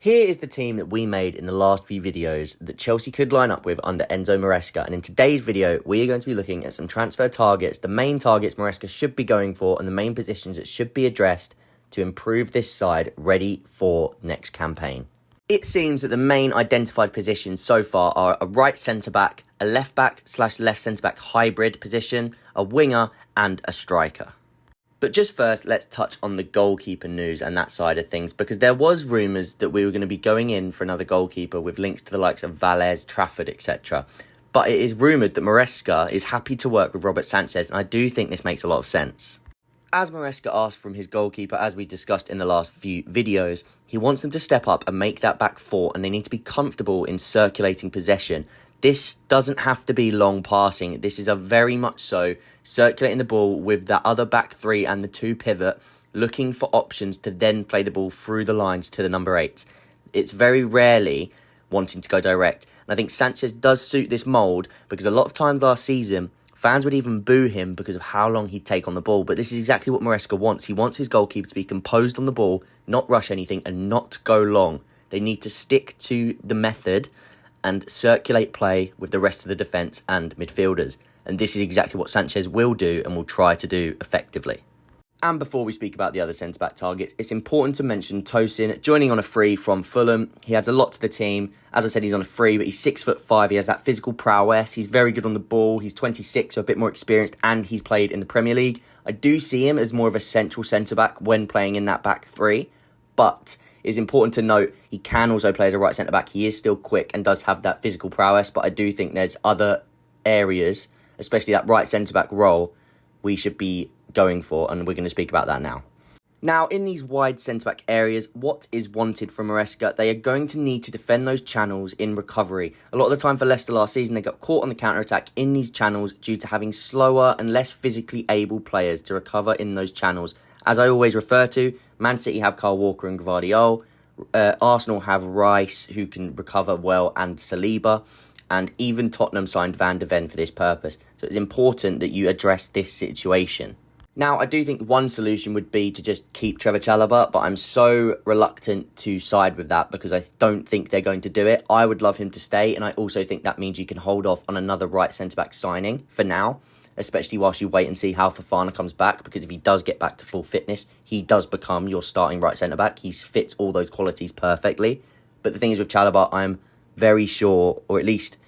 Here is the team that we made in the last few videos that Chelsea could line up with under Enzo Maresca, and in today's video we are going to be looking at some transfer targets, the main targets Maresca should be going for and the main positions that should be addressed to improve this side ready for next campaign. It seems that the main identified positions so far are a right centre-back, a left-back/left centre-back hybrid position, a winger and a striker. But just first, let's touch on the goalkeeper news and that side of things, because there was rumours that we were going to be going in for another goalkeeper with links to the likes of Valles, Trafford, etc. But it is rumoured that Maresca is happy to work with Robert Sanchez, and I do think this makes a lot of sense. As Maresca asked from his goalkeeper, as we discussed in the last few videos, he wants them to step up and make that back four, and they need to be comfortable in circulating possession. This doesn't have to be long passing. This is a very much so circulating the ball with that other back three and the two pivot, looking for options to then play the ball through the lines to the number 8. It's very rarely wanting to go direct. And I think Sanchez does suit this mould, because a lot of times last season, fans would even boo him because of how long he'd take on the ball. But this is exactly what Maresca wants. He wants his goalkeeper to be composed on the ball, not rush anything and not go long. They need to stick to the method and circulate play with the rest of the defence and midfielders. And this is exactly what Sanchez will do and will try to do effectively. And before we speak about the other centre-back targets, it's important to mention Tosin joining on a free from Fulham. He adds a lot to the team. As I said, he's on a free, but he's 6'5". He has that physical prowess. He's very good on the ball. He's 26, so a bit more experienced, and he's played in the Premier League. I do see him as more of a central centre-back when playing in that back three, but it's important to note he can also play as a right centre-back. He is still quick and does have that physical prowess, but I do think there's other areas, especially that right centre-back role, we should be going for, and we're going to speak about that now. Now, in these wide centre-back areas, what is wanted from Maresca? They are going to need to defend those channels in recovery. A lot of the time for Leicester last season, they got caught on the counter-attack in these channels due to having slower and less physically able players to recover in those channels. As I always refer to, Man City have Kyle Walker and Gvardiol, Arsenal have Rice, who can recover well, and Saliba, and even Tottenham signed Van de Ven for this purpose. So it's important that you address this situation. Now, I do think one solution would be to just keep Trevor Chalobah, but I'm so reluctant to side with that because I don't think they're going to do it. I would love him to stay, and I also think that means you can hold off on another right centre-back signing for now, especially whilst you wait and see how Fofana comes back, because if he does get back to full fitness, he does become your starting right centre-back. He fits all those qualities perfectly. But the thing is with Chalobah, I'm very sure, or at least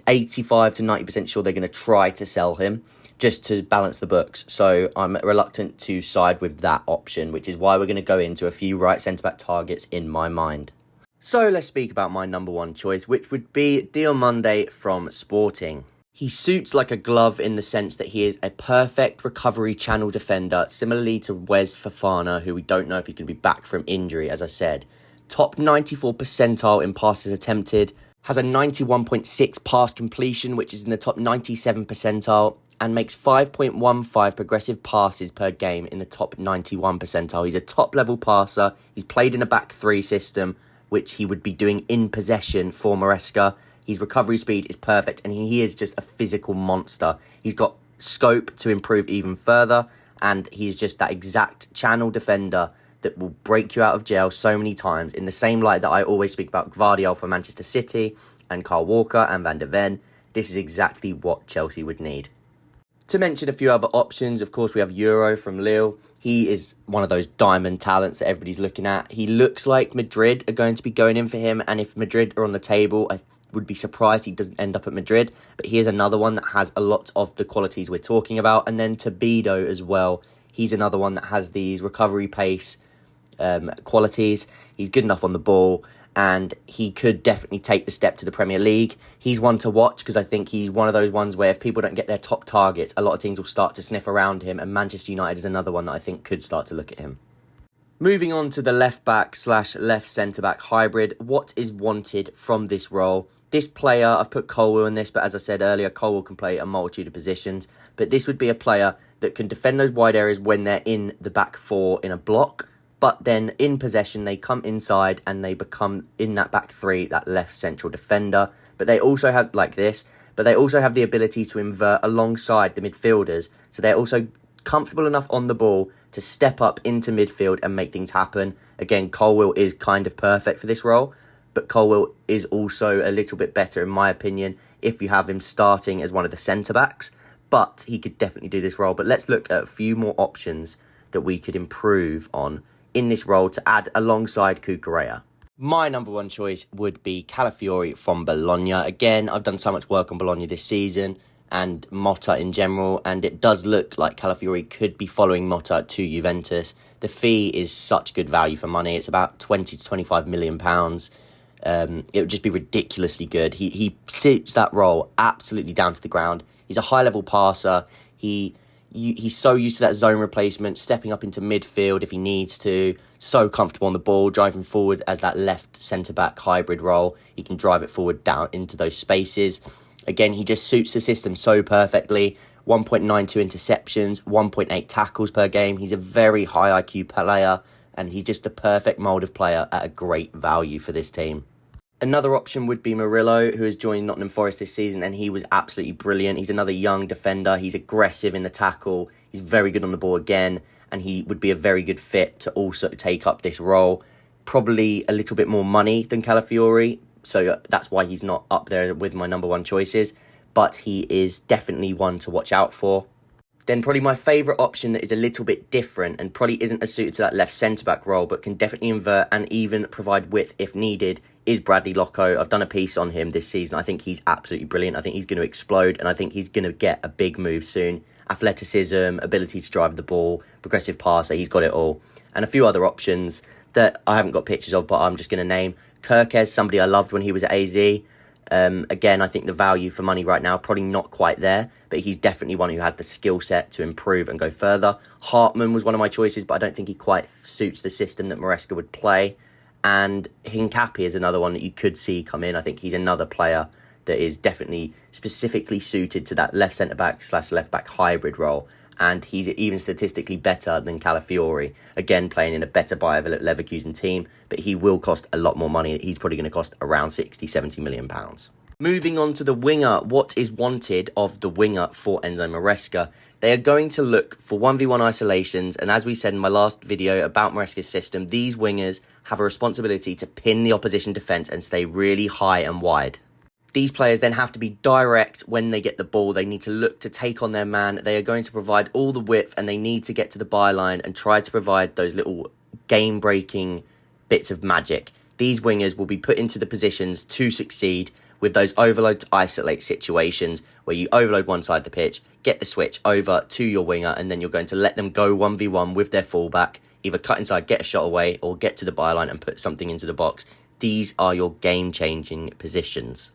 85 to 90% sure they're going to try to sell him just to balance the books. So I'm reluctant to side with that option, which is why we're going to go into a few right centre-back targets in my mind. So let's speak about my number one choice, which would be Diomande from Sporting. He suits like a glove in the sense that he is a perfect recovery channel defender, similarly to Wes Fofana, who we don't know if he's going to be back from injury, as I said. Top 94 percentile in passes attempted, has a 91.6 pass completion, which is in the top 97 percentile, and makes 5.15 progressive passes per game in the top 91 percentile. He's a top-level passer. He's played in a back three system, which he would be doing in possession for Maresca. His recovery speed is perfect, and he is just a physical monster. He's got scope to improve even further, and he's just that exact channel defender that will break you out of jail so many times, in the same light that I always speak about Gvardiol for Manchester City and Kyle Walker and Van de Ven. This is exactly what Chelsea would need. To mention a few other options, of course, we have Euro from Lille. He is one of those diamond talents that everybody's looking at. He looks like Madrid are going to be going in for him, and if Madrid are on the table, I would be surprised he doesn't end up at Madrid. But he is another one that has a lot of the qualities we're talking about. And then Tobido as well. He's another one that has these recovery pace qualities. He's good enough on the ball, and he could definitely take the step to the Premier League. He's one to watch because I think he's one of those ones where if people don't get their top targets, a lot of teams will start to sniff around him, and Manchester United is another one that I think could start to look at him. Moving on to the left-back/left centre-back hybrid, what is wanted from this role? This player, I've put Colwill in this, but as I said earlier, Colwill can play a multitude of positions, but this would be a player that can defend those wide areas when they're in the back four in a block, but then in possession, they come inside and they become, in that back three, that left central defender. But they also have, like this, but they also have the ability to invert alongside the midfielders. So they're also comfortable enough on the ball to step up into midfield and make things happen. Again, Colwill is kind of perfect for this role, but Colwill is also a little bit better, in my opinion, if you have him starting as one of the centre-backs. But he could definitely do this role. But let's look at a few more options that we could improve on in this role to add alongside Cucurella. My number one choice would be Calafiori from Bologna. Again, I've done so much work on Bologna this season and Motta in general, and it does look like Calafiori could be following Motta to Juventus. The fee is such good value for money. It's about 20 to 25 million pounds. It would just be ridiculously good. He suits that role absolutely down to the ground. He's a high-level passer. He's so used to that zone replacement, stepping up into midfield if he needs to. So comfortable on the ball, driving forward as that left centre-back hybrid role. He can drive it forward down into those spaces. Again, he just suits the system so perfectly. 1.92 interceptions, 1.8 tackles per game. He's a very high IQ player, and he's just the perfect mould of player at a great value for this team. Another option would be Murillo, who has joined Nottingham Forest this season, and he was absolutely brilliant. He's another young defender. He's aggressive in the tackle. He's very good on the ball again, and he would be a very good fit to also take up this role. Probably a little bit more money than Calafiori, so that's why he's not up there with my number one choices, but he is definitely one to watch out for. Then probably my favourite option that is a little bit different and probably isn't as suited to that left centre-back role, but can definitely invert and even provide width if needed, is Bradley Locko. I've done a piece on him this season. I think he's absolutely brilliant. I think he's going to explode, and I think he's going to get a big move soon. Athleticism, ability to drive the ball, progressive passer, he's got it all. And a few other options that I haven't got pictures of, but I'm just going to name. Kirkes, somebody I loved when he was at AZ. Again, I think the value for money right now, probably not quite there, but he's definitely one who has the skill set to improve and go further. Hartman was one of my choices, but I don't think he quite suits the system that Maresca would play. And Hincapi is another one that you could see come in. I think he's another player that is definitely specifically suited to that left centre-back / left-back hybrid role. And he's even statistically better than Calafiori. Again, playing in a better Bayer Leverkusen team, but he will cost a lot more money. He's probably going to cost around 60, 70 million pounds. Moving on to the winger, what is wanted of the winger for Enzo Maresca? They are going to look for 1v1 isolations, and as we said in my last video about Maresca's system, these wingers have a responsibility to pin the opposition defence and stay really high and wide. These players then have to be direct when they get the ball. They need to look to take on their man. They are going to provide all the width, and they need to get to the byline and try to provide those little game-breaking bits of magic. These wingers will be put into the positions to succeed with those overload to isolate situations where you overload one side of the pitch, get the switch over to your winger, and then you're going to let them go 1v1 with their fullback, either cut inside, get a shot away, or get to the byline and put something into the box. These are your game-changing positions.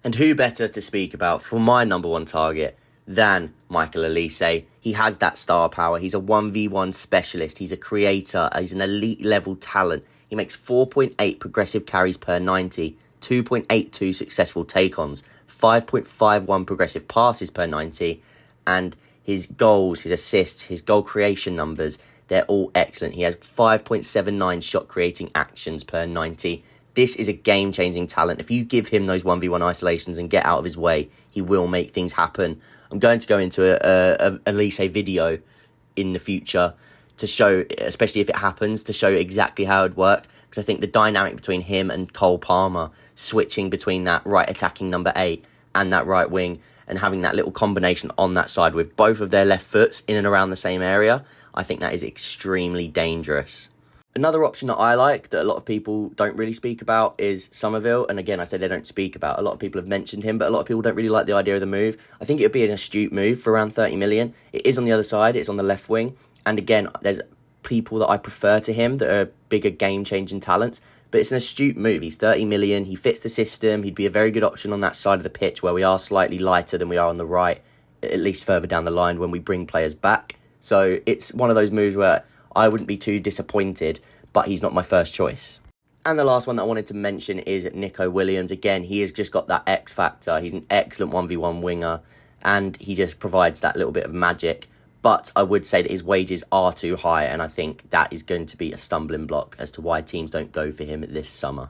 And who better to speak about for my number one target than Michael Olise? He has that star power. He's a 1v1 specialist. He's a creator. He's an elite level talent. He makes 4.8 progressive carries per 90, 2.82 successful take-ons, 5.51 progressive passes per 90, and his goals, his assists, his goal creation numbers, they're all excellent. He has 5.79 shot creating actions per 90. This is a game-changing talent. If you give him those 1v1 isolations and get out of his way, he will make things happen. I'm going to go into a Elise video in the future to show, especially if it happens, to show exactly how it would work. Because I think the dynamic between him and Cole Palmer, switching between that right attacking number 8 and that right wing, and having that little combination on that side with both of their left foots in and around the same area, I think that is extremely dangerous. Another option that I like that a lot of people don't really speak about is Somerville. And again, I say they don't speak about. A lot of people have mentioned him, but a lot of people don't really like the idea of the move. I think it would be an astute move for around 30 million. It is on the other side. It's on the left wing. And again, there's people that I prefer to him that are bigger game-changing talents. But it's an astute move. He's 30 million. He fits the system. He'd be a very good option on that side of the pitch where we are slightly lighter than we are on the right, at least further down the line when we bring players back. So it's one of those moves where I wouldn't be too disappointed, but he's not my first choice. And the last one that I wanted to mention is Nico Williams. Again, he has just got that X factor. He's an excellent 1v1 winger, and he just provides that little bit of magic. But I would say that his wages are too high, and I think that is going to be a stumbling block as to why teams don't go for him this summer.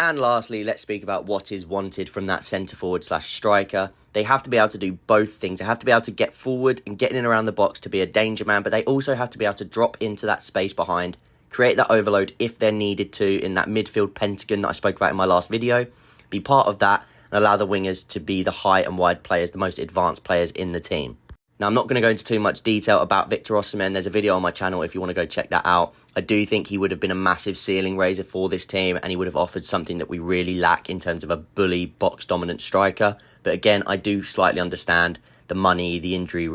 And lastly, let's speak about what is wanted from that centre-forward/striker. They have to be able to do both things. They have to be able to get forward and get in and around the box to be a danger man, but they also have to be able to drop into that space behind, create that overload if they're needed to in that midfield pentagon that I spoke about in my last video, be part of that and allow the wingers to be the high and wide players, the most advanced players in the team. Now, I'm not going to go into too much detail about Victor Osimhen. There's a video on my channel if you want to go check that out. I do think he would have been a massive ceiling raiser for this team, and he would have offered something that we really lack in terms of a bully, box-dominant striker. But again, I do slightly understand the money, the injury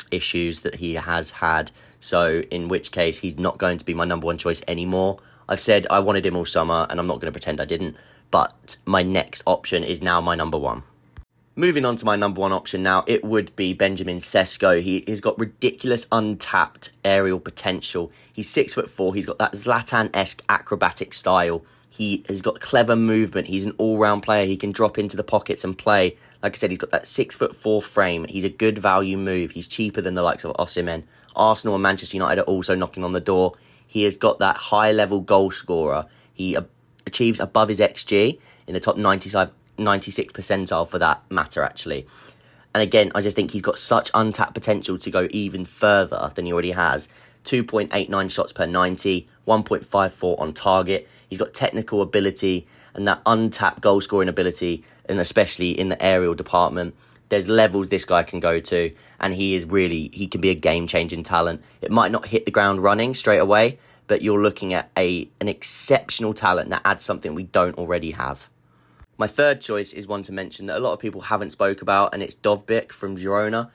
issues that he has had. So in which case, he's not going to be my number one choice anymore. I've said I wanted him all summer, and I'm not going to pretend I didn't. But my next option is now my number one. Moving on to my number one option now, it would be Benjamin Sesko. He has got ridiculous untapped aerial potential. He's 6'4". He's got that Zlatan-esque acrobatic style. He has got clever movement. He's an all-round player. He can drop into the pockets and play. Like I said, he's got that 6'4" frame. He's a good value move. He's cheaper than the likes of Osimhen. Arsenal and Manchester United are also knocking on the door. He has got that high-level goal scorer. He achieves above his XG in the top 96 percentile for that matter, actually. And again, I just think he's got such untapped potential to go even further than he already has. 2.89 shots per 90, 1.54 on target. He's got technical ability and that untapped goal scoring ability, and especially in the aerial department. There's levels this guy can go to, and he can be a game-changing talent. It might not hit the ground running straight away, but you're looking at an exceptional talent that adds something we don't already have. My third choice is one to mention that a lot of people haven't spoke about, and it's Dovbyk from Girona.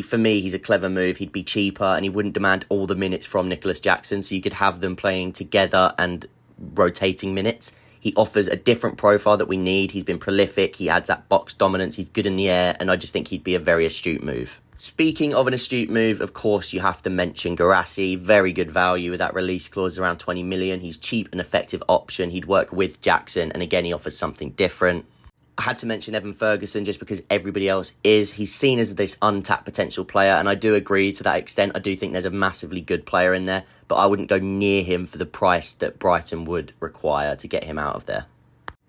For me, he's a clever move. He'd be cheaper, and he wouldn't demand all the minutes from Nicholas Jackson, so you could have them playing together and rotating minutes. He offers a different profile that we need. He's been prolific. He adds that box dominance. He's good in the air, and I just think he'd be a very astute move. Speaking of an astute move, of course, you have to mention Guirassy. Very good value with that release clause around 20 million. He's cheap and effective option. He'd work with Jackson, and again, he offers something different. I had to mention Evan Ferguson just because everybody else is. He's seen as this untapped potential player, and I do agree to that extent. I do think there's a massively good player in there, but I wouldn't go near him for the price that Brighton would require to get him out of there.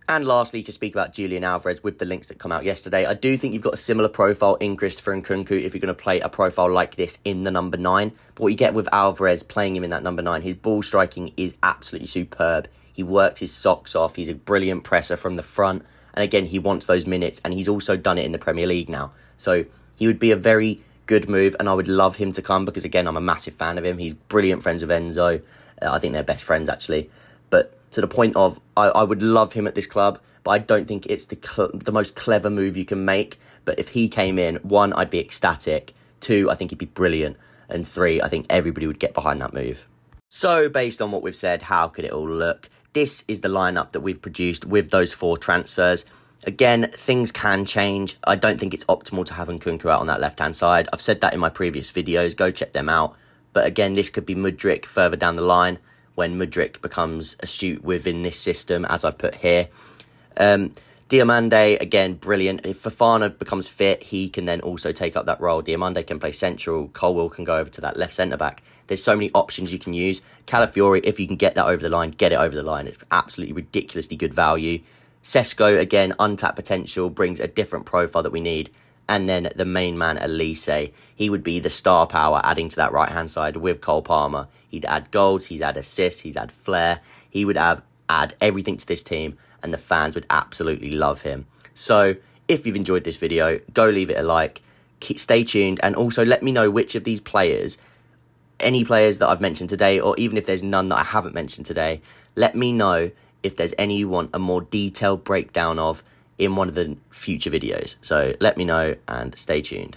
And lastly, to speak about Julian Alvarez with the links that come out yesterday, I do think you've got a similar profile in Christopher Nkunku if you're going to play a profile like this in the number 9. But what you get with Alvarez, playing him in that number 9, his ball striking is absolutely superb. He works his socks off. He's a brilliant presser from the front. And again, he wants those minutes, and he's also done it in the Premier League now. So he would be a very good move, and I would love him to come because, again, I'm a massive fan of him. He's brilliant friends with Enzo. I think they're best friends, actually. But to the point of, I would love him at this club, but I don't think it's the most clever move you can make. But if he came in, 1, I'd be ecstatic. 2, I think he'd be brilliant. And 3, I think everybody would get behind that move. So, based on what we've said, how could it all look? This is the lineup that we've produced with those 4 transfers. Again, things can change. I don't think it's optimal to have Nkunku out on that left-hand side. I've said that in my previous videos. Go check them out. But again, this could be Mudryk further down the line when Mudryk becomes astute within this system, as I've put here. Diomande, again, brilliant. If Fofana becomes fit, he can then also take up that role. Diomande can play central. Colwill can go over to that left centre-back. There's so many options you can use. Calafiori, if you can get that over the line, get it over the line. It's absolutely ridiculously good value. Sesko, again, untapped potential, brings a different profile that we need. And then the main man, Elise, he would be the star power adding to that right-hand side with Cole Palmer. He'd add goals, he'd add assists, he'd add flair. He would add everything to this team, and the fans would absolutely love him. So, if you've enjoyed this video, go leave it a like. Stay tuned, and also let me know which of these players, any players that I've mentioned today, or even if there's none that I haven't mentioned today, let me know if there's any you want a more detailed breakdown of in one of the future videos. So let me know and stay tuned.